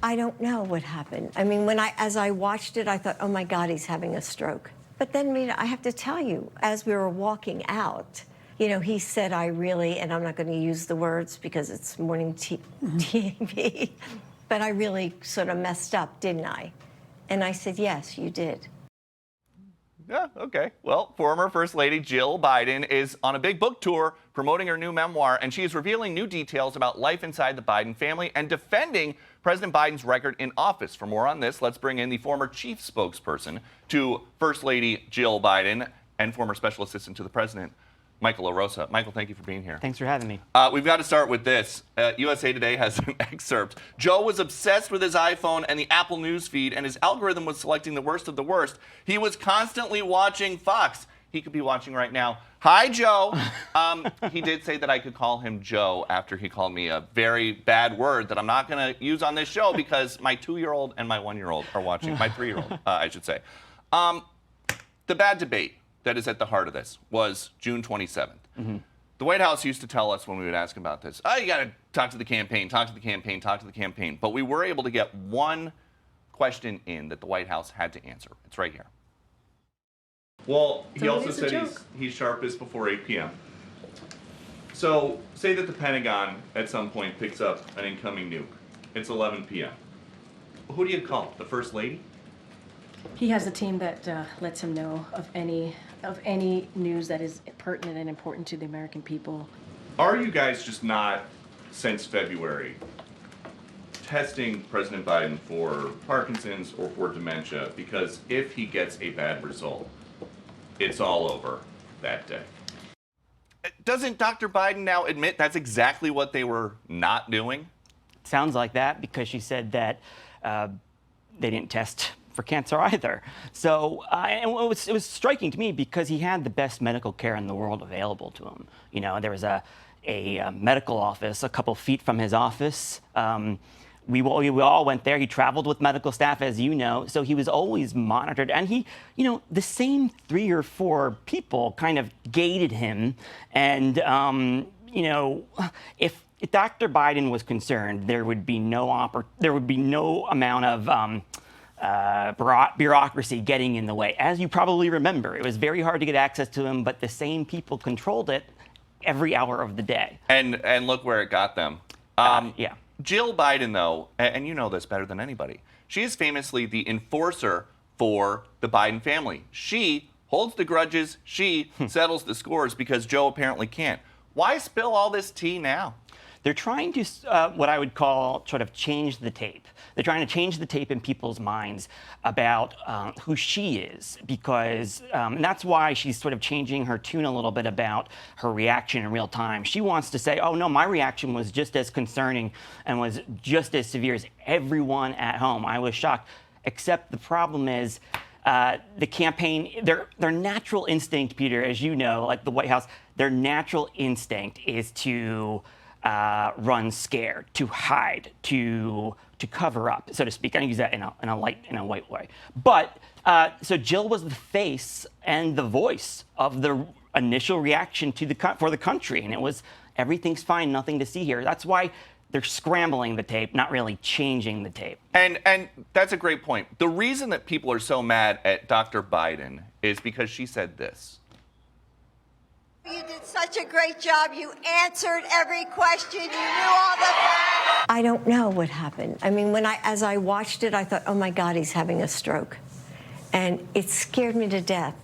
I don't know what happened. I mean, as I watched it, I thought, oh my God, he's having a stroke. But then, Rita, I have to tell you, as we were walking out, you know, he said, and I'm not going to use the words because it's morning TV, but I really sort of messed up, didn't I? And I said, yes, you did. Yeah, okay. Well, former First Lady Jill Biden is on a big book tour promoting her new memoir, and she is revealing new details about life inside the Biden family and defending President Biden's record in office. For more on this, let's bring in the former chief spokesperson to First Lady Jill Biden and former special assistant to the president, Michael LaRosa. Michael, thank you for being here. Thanks for having me. We've got to start with this. USA Today has an excerpt. Joe was obsessed with his iPhone and the Apple News feed, and his algorithm was selecting the worst of the worst. He was constantly watching Fox. He could be watching right now. Hi, Joe. He did say that I could call him Joe after he called me a very bad word that I'm not going to use on this show because my 2-year-old and my 1-year-old are watching. My 3-year-old, I should say. The bad debate that is at the heart of this was June 27th. Mm-hmm. The White House used to tell us when we would ask about this, oh, you got to talk to the campaign, talk to the campaign, talk to the campaign. But we were able to get one question in that the White House had to answer. It's right here. Well, he also said he's sharpest before 8 p.m. So say that the Pentagon at some point picks up an incoming nuke. It's 11 p.m. Who do you call? The First Lady? He has a team that lets him know of any news that is pertinent and important to the American people. Are you guys just not, since February, testing President Biden for Parkinson's or for dementia? Because if he gets a bad result, it's all over that day. Doesn't Dr. Biden now admit that's exactly what they were not doing? Sounds like that, because she said that they didn't test for cancer either. So and it was striking to me because he had the best medical care in the world available to him. You know, there was a medical office a couple feet from his office. We all went there. He traveled with medical staff, as you know, so he was always monitored. And he, you know, the same 3 or 4 people kind of gated him. And, you know, if Dr. Biden was concerned, there would be no amount of bureaucracy getting in the way. As you probably remember, it was very hard to get access to him, but the same people controlled it every hour of the day. And look where it got them. Yeah. Jill Biden, though, and you know this better than anybody, she is famously the enforcer for the Biden family. She holds the grudges, she settles the scores because Joe apparently can't. Why spill all this tea now? They're trying to, what I would call, sort of change the tape. They're trying to change the tape in people's minds about who she is, because and that's why she's sort of changing her tune a little bit about her reaction in real time. She wants to say, oh, no, my reaction was just as concerning and was just as severe as everyone at home. I was shocked, except the problem is the campaign, their natural instinct, Peter, as you know, like the White House, their natural instinct is to run scared, to hide, to cover up, so to speak. I don't use that in a white way. But so Jill was the face and the voice of the initial reaction for the country, and it was everything's fine, nothing to see here. That's why they're scrambling the tape, not really changing the tape. And that's a great point. The reason that people are so mad at Dr. Biden is because she said this. You did such a great job. You answered every question. You knew all the facts. I don't know what happened. I mean, as I watched it, I thought, oh my God, he's having a stroke. And it scared me to death.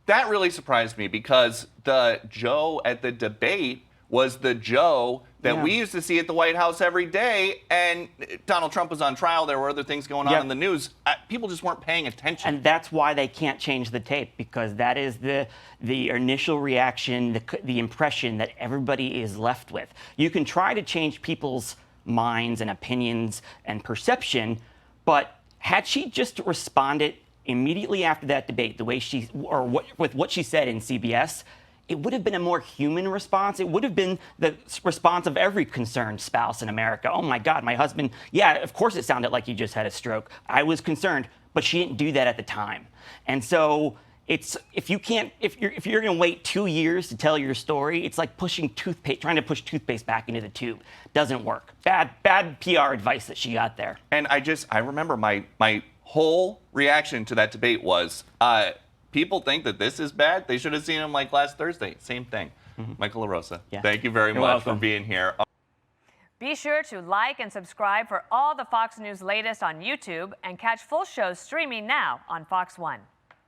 That really surprised me because the Joe at the debate was the Joe that we used to see at the White House every day, and Donald Trump was on trial. There were other things going on in the news. People just weren't paying attention. And that's why they can't change the tape, because that is the initial reaction, the impression that everybody is left with. You can try to change people's minds and opinions and perception, but had she just responded immediately after that debate, the way with what she said in CBS, it would have been a more human response. It would have been the response of every concerned spouse in America. Oh my God, my husband, yeah, of course it sounded like he just had a stroke. I was concerned, but she didn't do that at the time. And so It's if you're going to wait 2 years to tell your story, it's like trying to push toothpaste back into the tube. Doesn't work. Bad PR advice that she got there. And I remember my whole reaction to that debate was, people think that this is bad. They should have seen him like last Thursday. Same thing. Michael LaRosa, thank you very much for being here. Be sure to like and subscribe for all the Fox News latest on YouTube and catch full shows streaming now on Fox One.